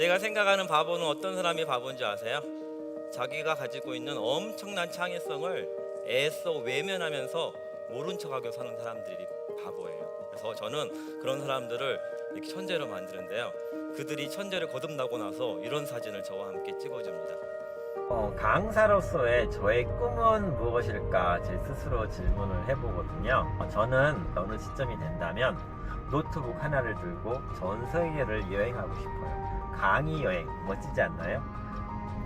제가 생각하는 바보는 어떤 사람이 바보인지 아세요? 자기가 가지고 있는 엄청난 창의성을 애써 외면하면서 모른 척하고 사는 사람들이 바보예요. 그래서 저는 그런 사람들을 이렇게 천재로 만드는데요. 그들이 천재를 거듭나고 나서 이런 사진을 저와 함께 찍어줍니다. 강사로서의 저의 꿈은 무엇일까 제 스스로 질문을 해보거든요. 저는 어느 시점이 된다면 노트북 하나를 들고 전 세계를 여행하고 싶어요. 강의 여행 멋지지 않나요?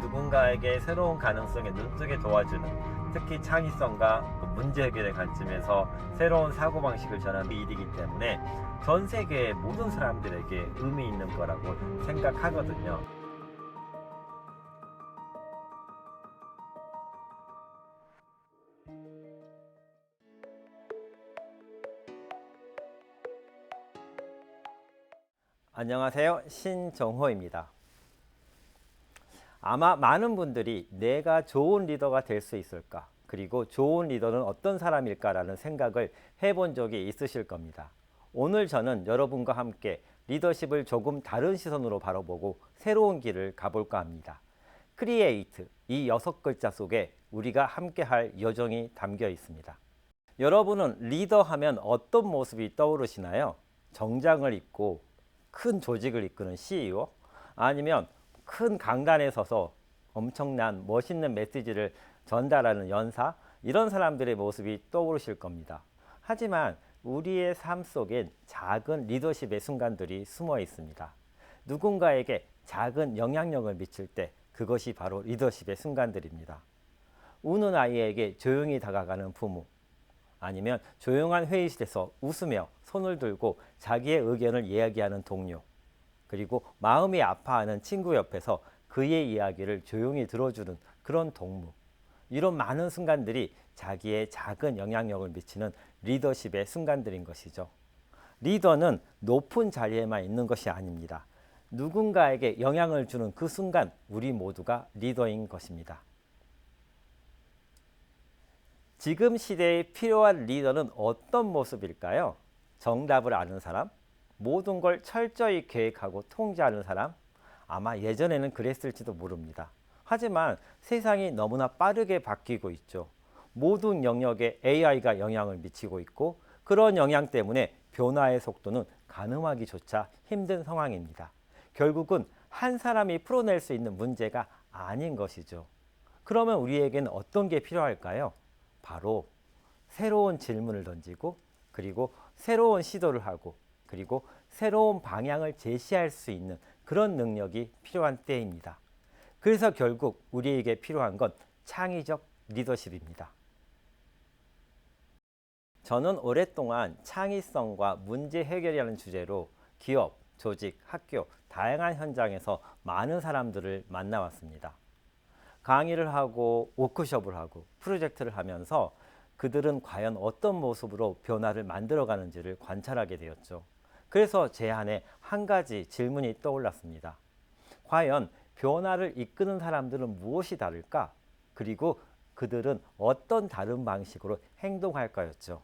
누군가에게 새로운 가능성에 눈뜨게 도와주는, 특히 창의성과 문제 해결의 관점에서 새로운 사고방식을 전하는 일이기 때문에 전 세계의 모든 사람들에게 의미 있는 거라고 생각하거든요. 안녕하세요, 신정호입니다. 아마 많은 분들이 내가 좋은 리더가 될 수 있을까, 그리고 좋은 리더는 어떤 사람일까라는 생각을 해본 적이 있으실 겁니다. 오늘 저는 여러분과 함께 리더십을 조금 다른 시선으로 바라보고 새로운 길을 가볼까 합니다. 크리에이트, 이 6글자 속에 우리가 함께 할 여정이 담겨 있습니다. 여러분은 리더하면 어떤 모습이 떠오르시나요? 정장을 입고 큰 조직을 이끄는 CEO? 아니면 큰 강단에 서서 엄청난 멋있는 메시지를 전달하는 연사? 이런 사람들의 모습이 떠오르실 겁니다. 하지만 우리의 삶 속엔 작은 리더십의 순간들이 숨어 있습니다. 누군가에게 작은 영향력을 미칠 때 그것이 바로 리더십의 순간들입니다. 우는 아이에게 조용히 다가가는 부모, 아니면 조용한 회의실에서 웃으며 손을 들고 자기의 의견을 이야기하는 동료, 그리고 마음이 아파하는 친구 옆에서 그의 이야기를 조용히 들어주는 그런 동무, 이런 많은 순간들이 자기의 작은 영향력을 미치는 리더십의 순간들인 것이죠. 리더는 높은 자리에만 있는 것이 아닙니다. 누군가에게 영향을 주는 그 순간 우리 모두가 리더인 것입니다. 지금 시대에 필요한 리더는 어떤 모습일까요? 정답을 아는 사람? 모든 걸 철저히 계획하고 통제하는 사람? 아마 예전에는 그랬을지도 모릅니다. 하지만 세상이 너무나 빠르게 바뀌고 있죠. 모든 영역에 AI가 영향을 미치고 있고, 그런 영향 때문에 변화의 속도는 가늠하기조차 힘든 상황입니다. 결국은 한 사람이 풀어낼 수 있는 문제가 아닌 것이죠. 그러면 우리에게는 어떤 게 필요할까요? 바로 새로운 질문을 던지고, 그리고 새로운 시도를 하고, 그리고 새로운 방향을 제시할 수 있는 그런 능력이 필요한 때입니다. 그래서 결국 우리에게 필요한 건 창의적 리더십입니다. 저는 오랫동안 창의성과 문제 해결이라는 주제로 기업, 조직, 학교, 다양한 현장에서 많은 사람들을 만나왔습니다. 강의를 하고 워크숍을 하고 프로젝트를 하면서 그들은 과연 어떤 모습으로 변화를 만들어가는지를 관찰하게 되었죠. 그래서 제 안에 한 가지 질문이 떠올랐습니다. 과연 변화를 이끄는 사람들은 무엇이 다를까? 그리고 그들은 어떤 다른 방식으로 행동할까였죠.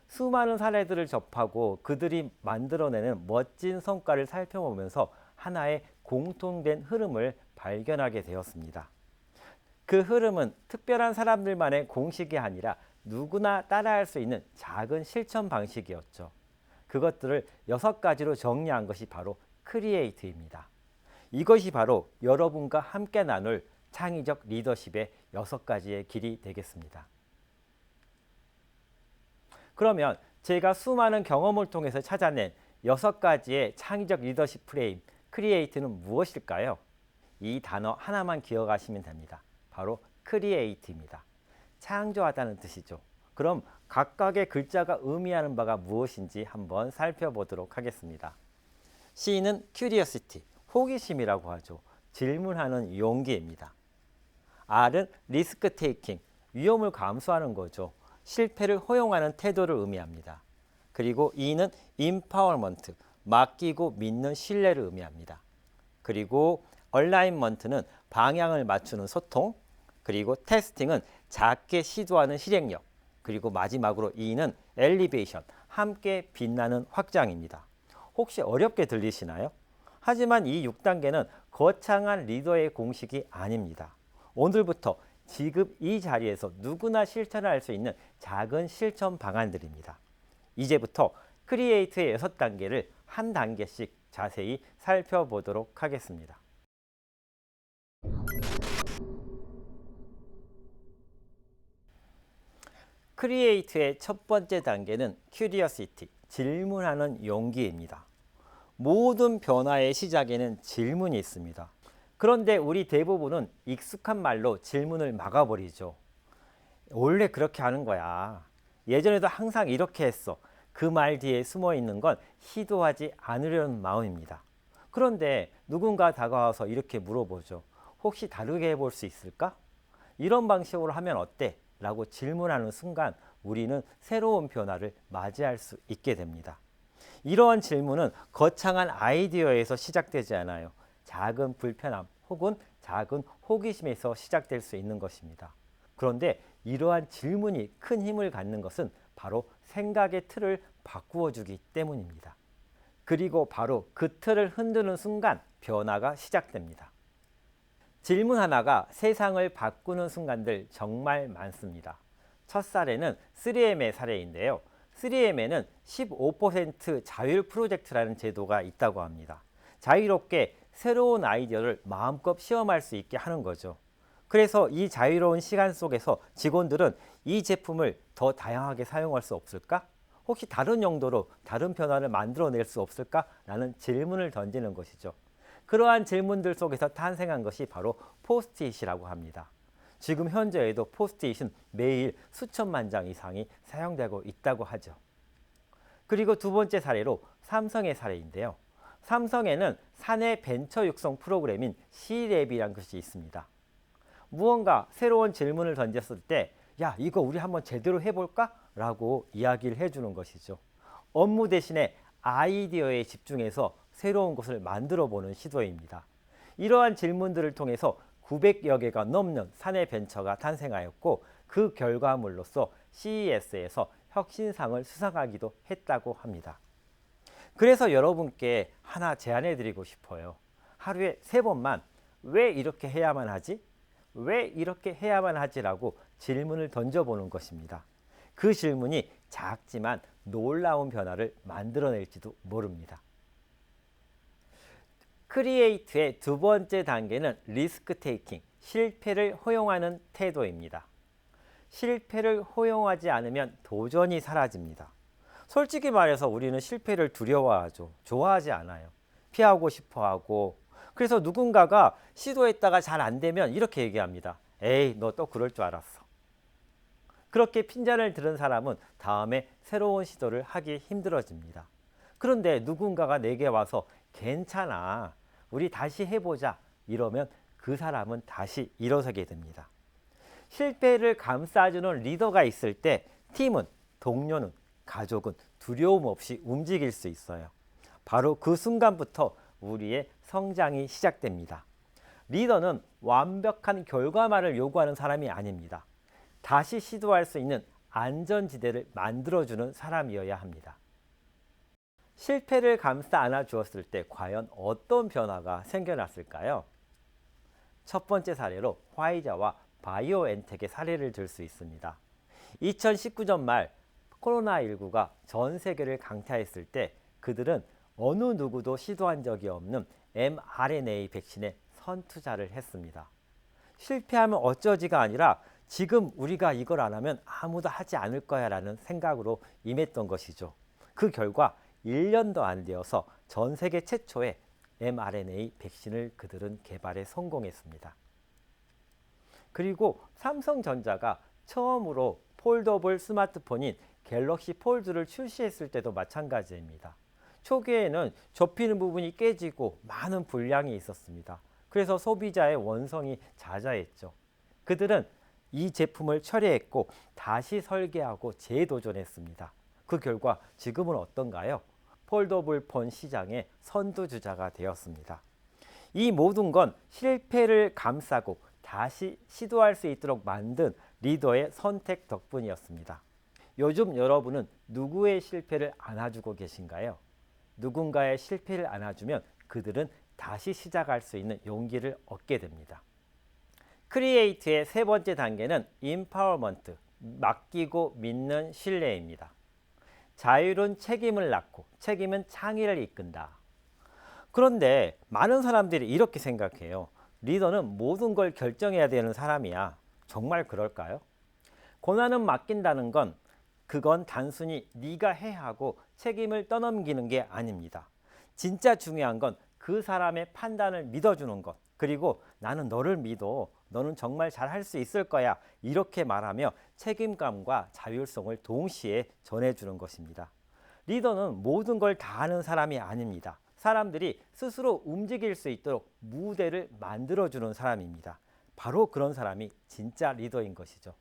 수많은 사례들을 접하고 그들이 만들어내는 멋진 성과를 살펴보면서 하나의 공통된 흐름을 발견하게 되었습니다. 그 흐름은 특별한 사람들만의 공식이 아니라 누구나 따라할 수 있는 작은 실천 방식이었죠. 그것들을 6가지로 정리한 것이 바로 크리에이트입니다. 이것이 바로 여러분과 함께 나눌 창의적 리더십의 6가지의 길이 되겠습니다. 그러면 제가 수많은 경험을 통해서 찾아낸 6가지의 창의적 리더십 프레임, 크리에이트는 무엇일까요? 이 단어 하나만 기억하시면 됩니다. 바로 크리에이트입니다. 창조하다는 뜻이죠. 그럼 각각의 글자가 의미하는 바가 무엇인지 한번 살펴보도록 하겠습니다. C는 curiosity, 호기심이라고 하죠. 질문하는 용기입니다. R은 risk taking, 위험을 감수하는 거죠. 실패를 허용하는 태도를 의미합니다. 그리고 E는 empowerment, 맡기고 믿는 신뢰를 의미합니다. 그리고 alignment는 방향을 맞추는 소통, 그리고 testing은 작게 시도하는 실행력, 그리고 마지막으로 E는 elevation, 함께 빛나는 확장입니다. 혹시 어렵게 들리시나요? 하지만 이 6단계는 거창한 리더의 공식이 아닙니다. 오늘부터 지금 이 자리에서 누구나 실천할 수 있는 작은 실천 방안들입니다. 이제부터 크리에이트의 6단계를 한 단계씩 자세히 살펴보도록 하겠습니다. 크리에이트의 첫 번째 단계는 큐리어시티, 질문하는 용기입니다. 모든 변화의 시작에는 질문이 있습니다. 그런데 우리 대부분은 익숙한 말로 질문을 막아버리죠. 원래 그렇게 하는 거야. 예전에도 항상 이렇게 했어. 그 말 뒤에 숨어 있는 건 시도하지 않으려는 마음입니다. 그런데 누군가 다가와서 이렇게 물어보죠. 혹시 다르게 해볼 수 있을까? 이런 방식으로 하면 어때? 라고 질문하는 순간 우리는 새로운 변화를 맞이할 수 있게 됩니다. 이러한 질문은 거창한 아이디어에서 시작되지 않아요. 작은 불편함 혹은 작은 호기심에서 시작될 수 있는 것입니다. 그런데 이러한 질문이 큰 힘을 갖는 것은 바로 생각의 틀을 바꾸어 주기 때문입니다. 그리고 바로 그 틀을 흔드는 순간 변화가 시작됩니다. 질문 하나가 세상을 바꾸는 순간들 정말 많습니다. 첫 사례는 3M의 사례인데요. 3M에는 15% 자율 프로젝트라는 제도가 있다고 합니다. 자유롭게 새로운 아이디어를 마음껏 시험할 수 있게 하는 거죠. 그래서 이 자유로운 시간 속에서 직원들은 이 제품을 더 다양하게 사용할 수 없을까? 혹시 다른 용도로 다른 변화를 만들어낼 수 없을까? 라는 질문을 던지는 것이죠. 그러한 질문들 속에서 탄생한 것이 바로 포스트잇이라고 합니다. 지금 현재에도 포스트잇은 매일 수천만 장 이상이 사용되고 있다고 하죠. 그리고 두 번째 사례로 삼성의 사례인데요. 삼성에는 사내 벤처 육성 프로그램인 C랩이라는 것이 있습니다. 무언가 새로운 질문을 던졌을 때 야, 이거 우리 한번 제대로 해볼까? 라고 이야기를 해주는 것이죠. 업무 대신에 아이디어에 집중해서 새로운 것을 만들어 보는 시도입니다. 이러한 질문들을 통해서 900여 개가 넘는 사내 벤처가 탄생하였고 그 결과물로서 CES에서 혁신상을 수상하기도 했다고 합니다. 그래서 여러분께 하나 제안해 드리고 싶어요. 하루에 3번만 왜 이렇게 해야만 하지? 왜 이렇게 해야만 하지라고 질문을 던져보는 것입니다. 그 질문이 작지만 놀라운 변화를 만들어낼지도 모릅니다. 크리에이트의 두 번째 단계는 리스크 테이킹, 실패를 허용하는 태도입니다. 실패를 허용하지 않으면 도전이 사라집니다. 솔직히 말해서 우리는 실패를 두려워하죠. 좋아하지 않아요. 피하고 싶어하고. 그래서 누군가가 시도했다가 잘 안 되면 이렇게 얘기합니다. 에이, 너 또 그럴 줄 알았어. 그렇게 핀잔을 들은 사람은 다음에 새로운 시도를 하기 힘들어집니다. 그런데 누군가가 내게 와서 괜찮아, 우리 다시 해보자 이러면 그 사람은 다시 일어서게 됩니다. 실패를 감싸주는 리더가 있을 때 팀은, 동료는, 가족은 두려움 없이 움직일 수 있어요. 바로 그 순간부터 우리의 성장이 시작됩니다. 리더는 완벽한 결과만을 요구하는 사람이 아닙니다. 다시 시도할 수 있는 안전지대를 만들어주는 사람이어야 합니다. 실패를 감싸 안아주었을 때 과연 어떤 변화가 생겨났을까요? 첫 번째 사례로 화이자와 바이오엔텍의 사례를 들 수 있습니다. 2019년 말 코로나19가 전 세계를 강타했을 때 그들은 어느 누구도 시도한 적이 없는 mRNA 백신에 선투자를 했습니다. 실패하면 어쩌지가 아니라 지금 우리가 이걸 안 하면 아무도 하지 않을 거야 라는 생각으로 임했던 것이죠. 그 결과 1년도 안 되어서 전 세계 최초의 mRNA 백신을 그들은 개발에 성공했습니다. 그리고 삼성전자가 처음으로 폴더블 스마트폰인 갤럭시 폴드를 출시했을 때도 마찬가지입니다. 초기에는 접히는 부분이 깨지고 많은 불량이 있었습니다. 그래서 소비자의 원성이 자자했죠. 그들은 이 제품을 철회했고 다시 설계하고 재도전했습니다. 그 결과 지금은 어떤가요? 폴더블 폰 시장의 선두주자가 되었습니다. 이 모든 건 실패를 감싸고 다시 시도할 수 있도록 만든 리더의 선택 덕분이었습니다. 요즘 여러분은 누구의 실패를 안아주고 계신가요? 누군가의 실패를 안아주면 그들은 다시 시작할 수 있는 용기를 얻게 됩니다. 크리에이트의 세 번째 단계는 임파워먼트, 맡기고 믿는 신뢰입니다. 자율은 책임을 낳고 책임은 창의를 이끈다. 그런데 많은 사람들이 이렇게 생각해요. 리더는 모든 걸 결정해야 되는 사람이야. 정말 그럴까요? 권한은 맡긴다는 건 그건 단순히 네가 해 하고 책임을 떠넘기는 게 아닙니다. 진짜 중요한 건 그 사람의 판단을 믿어주는 것, 그리고 나는 너를 믿어, 너는 정말 잘할 수 있을 거야, 이렇게 말하며 책임감과 자율성을 동시에 전해주는 것입니다. 리더는 모든 걸 다 하는 사람이 아닙니다. 사람들이 스스로 움직일 수 있도록 무대를 만들어주는 사람입니다. 바로 그런 사람이 진짜 리더인 것이죠.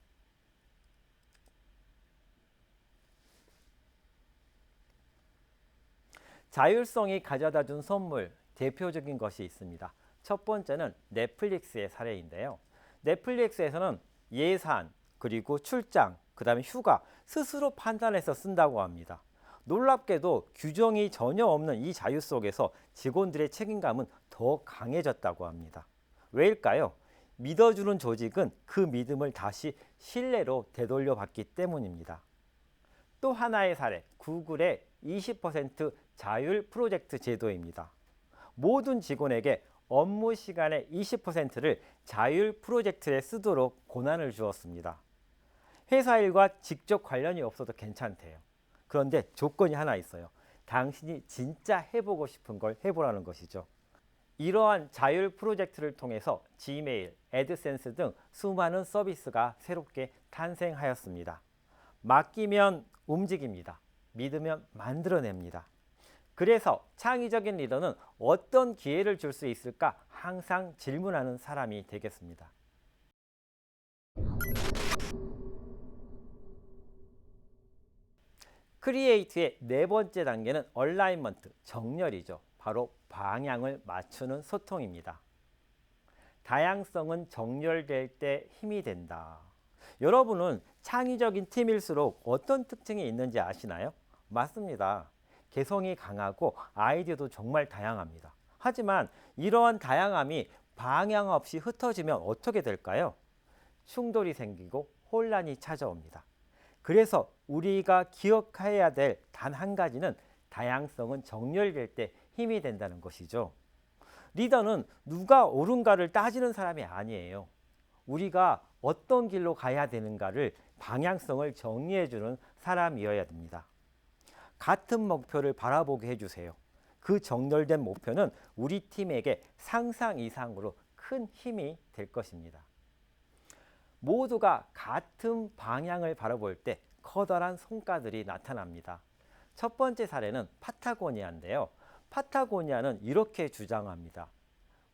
자율성이 가져다 준 선물, 대표적인 것이 있습니다. 첫 번째는 넷플릭스의 사례인데요. 넷플릭스에서는 예산, 그리고 출장, 그 다음에 휴가 스스로 판단해서 쓴다고 합니다. 놀랍게도 규정이 전혀 없는 이 자유 속에서 직원들의 책임감은 더 강해졌다고 합니다. 왜일까요? 믿어주는 조직은 그 믿음을 다시 신뢰로 되돌려 받기 때문입니다. 또 하나의 사례, 구글의 20% 자율 프로젝트 제도입니다. 모든 직원에게 업무 시간의 20%를 자율 프로젝트에 쓰도록 권한을 주었습니다. 회사 일과 직접 관련이 없어도 괜찮대요. 그런데 조건이 하나 있어요. 당신이 진짜 해보고 싶은 걸 해보라는 것이죠. 이러한 자율 프로젝트를 통해서 지메일, 애드센스 등 수많은 서비스가 새롭게 탄생하였습니다. 맡기면 움직입니다. 믿으면 만들어냅니다. 그래서 창의적인 리더는 어떤 기회를 줄 수 있을까 항상 질문하는 사람이 되겠습니다. 크리에이트의 네 번째 단계는 얼라이먼트, 정렬이죠. 바로 방향을 맞추는 소통입니다. 다양성은 정렬될 때 힘이 된다. 여러분은 창의적인 팀일수록 어떤 특징이 있는지 아시나요? 맞습니다. 개성이 강하고 아이디어도 정말 다양합니다. 하지만 이러한 다양함이 방향 없이 흩어지면 어떻게 될까요? 충돌이 생기고 혼란이 찾아옵니다. 그래서 우리가 기억해야 될 단 한 가지는 다양성은 정렬될 때 힘이 된다는 것이죠. 리더는 누가 옳은가를 따지는 사람이 아니에요. 우리가 어떤 길로 가야 되는가를 방향성을 정리해주는 사람이어야 됩니다. 같은 목표를 바라보게 해주세요. 그 정렬된 목표는 우리 팀에게 상상 이상으로 큰 힘이 될 것입니다. 모두가 같은 방향을 바라볼 때 커다란 성과들이 나타납니다. 첫 번째 사례는 파타고니아인데요. 파타고니아는 이렇게 주장합니다.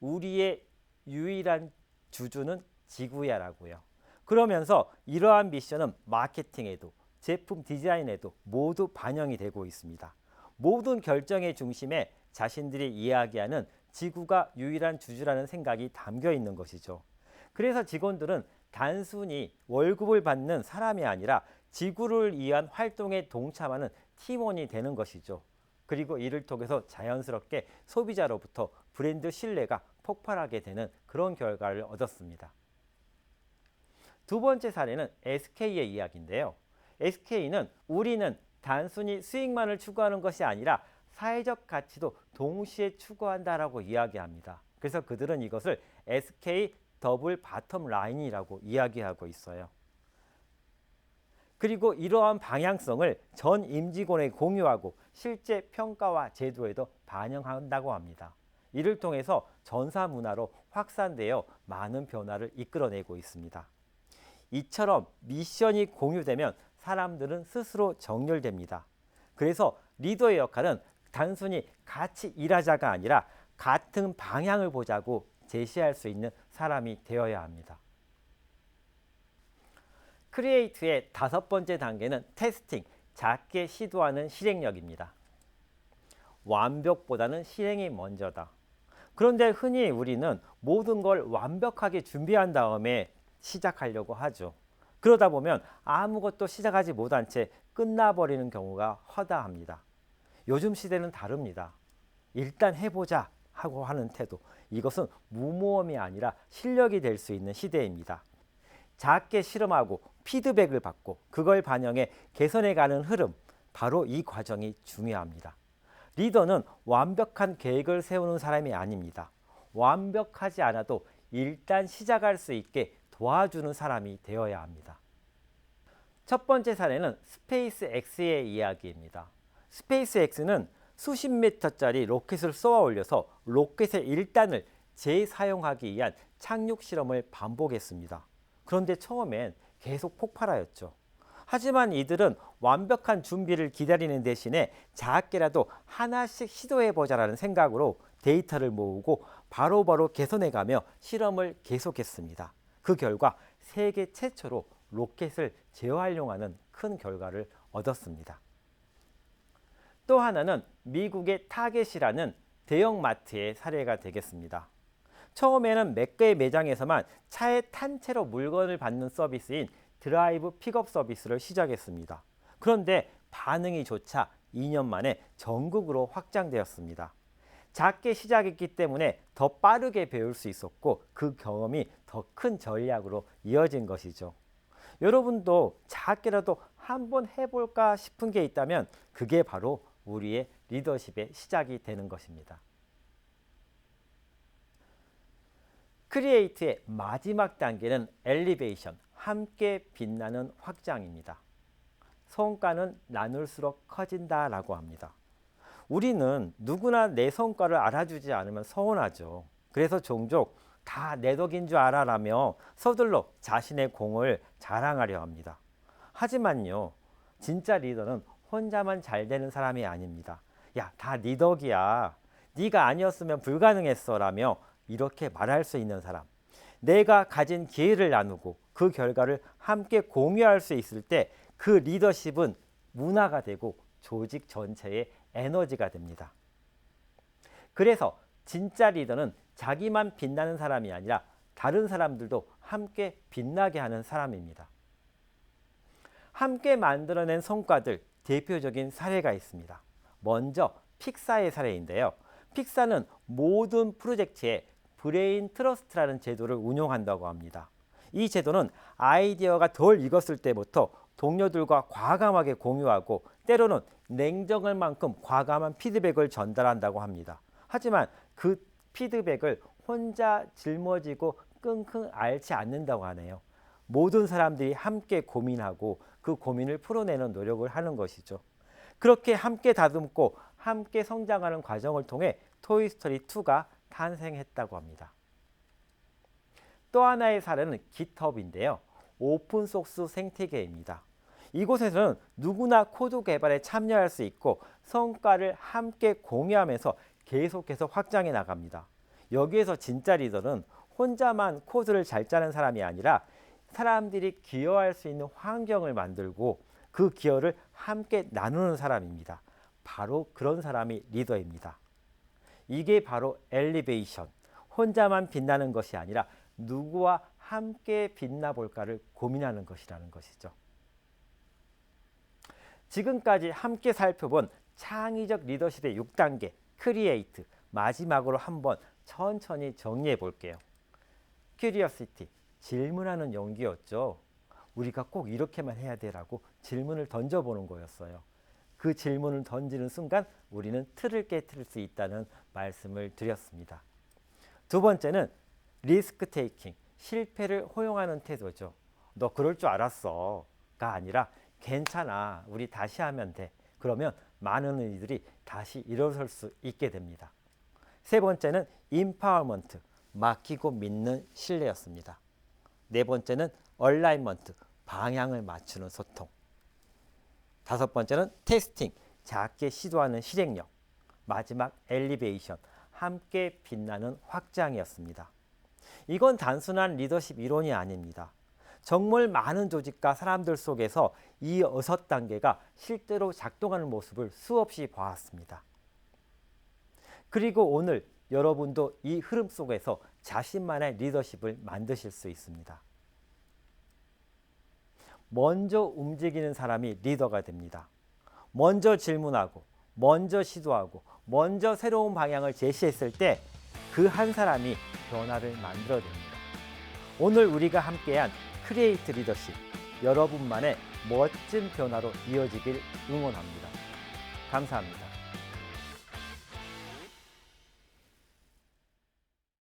우리의 유일한 주주는 지구야라고요. 그러면서 이러한 미션은 마케팅에도 제품 디자인에도 모두 반영이 되고 있습니다. 모든 결정의 중심에 자신들이 이야기하는 지구가 유일한 주주라는 생각이 담겨 있는 것이죠. 그래서 직원들은 단순히 월급을 받는 사람이 아니라 지구를 위한 활동에 동참하는 팀원이 되는 것이죠. 그리고 이를 통해서 자연스럽게 소비자로부터 브랜드 신뢰가 폭발하게 되는 그런 결과를 얻었습니다. 두 번째 사례는 SK의 이야기인데요. SK는 우리는 단순히 수익만을 추구하는 것이 아니라 사회적 가치도 동시에 추구한다라고 이야기합니다. 그래서 그들은 이것을 SK 더블 바텀 라인이라고 이야기하고 있어요. 그리고 이러한 방향성을 전 임직원에게 공유하고 실제 평가와 제도에도 반영한다고 합니다. 이를 통해서 전사 문화로 확산되어 많은 변화를 이끌어내고 있습니다. 이처럼 미션이 공유되면 사람들은 스스로 정렬됩니다. 그래서 리더의 역할은 단순히 같이 일하자가 아니라 같은 방향을 보자고 제시할 수 있는 사람이 되어야 합니다. 크리에이트의 다섯 번째 단계는 테스팅, 작게 시도하는 실행력입니다. 완벽보다는 실행이 먼저다. 그런데 흔히 우리는 모든 걸 완벽하게 준비한 다음에 시작하려고 하죠. 그러다 보면 아무것도 시작하지 못한 채 끝나버리는 경우가 허다합니다. 요즘 시대는 다릅니다. 일단 해보자, 하고 하는 태도, 이것은 무모함이 아니라 실력이 될 수 있는 시대입니다. 작게 실험하고 피드백을 받고 그걸 반영해 개선해가는 흐름, 바로 이 과정이 중요합니다. 리더는 완벽한 계획을 세우는 사람이 아닙니다. 완벽하지 않아도 일단 시작할 수 있게 도와주는 사람이 되어야 합니다. 첫 번째 사례는 스페이스 X의 이야기입니다. 스페이스 X는 수십 미터짜리 로켓을 쏘아 올려서 로켓의 1단을 재사용하기 위한 착륙 실험을 반복했습니다. 그런데 처음엔 계속 폭발하였죠. 하지만 이들은 완벽한 준비를 기다리는 대신에 작게라도 하나씩 시도해보자라는 생각으로 데이터를 모으고 바로바로 개선해가며 실험을 계속했습니다. 그 결과 세계 최초로 로켓을 재활용하는 큰 결과를 얻었습니다. 또 하나는 미국의 타겟이라는 대형마트의 사례가 되겠습니다. 처음에는 몇 개의 매장에서만 차에 탄 채로 물건을 받는 서비스인 드라이브 픽업 서비스를 시작했습니다. 그런데 반응이 좋자 2년 만에 전국으로 확장되었습니다. 작게 시작했기 때문에 더 빠르게 배울 수 있었고 그 경험이 더 큰 전략으로 이어진 것이죠. 여러분도 작게라도 한번 해볼까 싶은 게 있다면 그게 바로 우리의 리더십의 시작이 되는 것입니다. 크리에이트의 마지막 단계는 엘리베이션, 함께 빛나는 확장입니다. 성과는 나눌수록 커진다라고 합니다. 우리는 누구나 내 성과를 알아주지 않으면 서운하죠. 그래서 종종 다 내 덕인 줄 알아라며 서둘러 자신의 공을 자랑하려 합니다. 하지만요, 진짜 리더는 혼자만 잘 되는 사람이 아닙니다. 야, 다 네 덕이야. 네가 아니었으면 불가능했어 라며 이렇게 말할 수 있는 사람. 내가 가진 기회를 나누고 그 결과를 함께 공유할 수 있을 때 그 리더십은 문화가 되고 조직 전체의 에너지가 됩니다. 그래서 진짜 리더는 자기만 빛나는 사람이 아니라 다른 사람들도 함께 빛나게 하는 사람입니다. 함께 만들어낸 성과들, 대표적인 사례가 있습니다. 먼저 픽사의 사례인데요. 픽사는 모든 프로젝트에 브레인 트러스트라는 제도를 운용한다고 합니다. 이 제도는 아이디어가 덜 익었을 때부터 동료들과 과감하게 공유하고 때로는 냉정할 만큼 과감한 피드백을 전달한다고 합니다. 하지만 그 피드백을 혼자 짊어지고 끙끙 앓지 않는다고 하네요. 모든 사람들이 함께 고민하고 그 고민을 풀어내는 노력을 하는 것이죠. 그렇게 함께 다듬고 함께 성장하는 과정을 통해 토이스토리 2가 탄생했다고 합니다. 또 하나의 사례는 깃허브인데요. 오픈소스 생태계입니다. 이곳에서는 누구나 코드 개발에 참여할 수 있고 성과를 함께 공유하면서 계속해서 확장해 나갑니다. 여기에서 진짜 리더는 혼자만 코드를 잘 짜는 사람이 아니라 사람들이 기여할 수 있는 환경을 만들고 그 기여를 함께 나누는 사람입니다. 바로 그런 사람이 리더입니다. 이게 바로 엘리베이션, 혼자만 빛나는 것이 아니라 누구와 함께 빛나 볼까를 고민하는 것이라는 것이죠. 지금까지 함께 살펴본 창의적 리더십의 6단계, 크리에이트, 마지막으로 한번 천천히 정리해 볼게요. 큐리어시티, 질문하는 용기였죠. 우리가 꼭 이렇게만 해야 돼라고 질문을 던져보는 거였어요. 그 질문을 던지는 순간 우리는 틀을 깨뜨릴 수 있다는 말씀을 드렸습니다. 두 번째는 리스크 테이킹, 실패를 허용하는 태도죠. 너 그럴 줄 알았어가 아니라 괜찮아, 우리 다시 하면 돼. 그러면 많은 일들이 다시 일어설 수 있게 됩니다. 세 번째는 임파워먼트, 맡기고 믿는 신뢰였습니다. 네 번째는 얼라이먼트, 방향을 맞추는 소통. 다섯 번째는 테스팅, 작게 시도하는 실행력. 마지막 엘리베이션, 함께 빛나는 확장이었습니다. 이건 단순한 리더십 이론이 아닙니다. 정말 많은 조직과 사람들 속에서 이 6단계가 실제로 작동하는 모습을 수없이 보았습니다. 그리고 오늘 여러분도 이 흐름 속에서 자신만의 리더십을 만드실 수 있습니다. 먼저 움직이는 사람이 리더가 됩니다. 먼저 질문하고, 먼저 시도하고, 먼저 새로운 방향을 제시했을 때 그 한 사람이 변화를 만들어냅니다. 오늘 우리가 함께한 크리에이트 리더십, 여러분만의 멋진 변화로 이어지길 응원합니다. 감사합니다.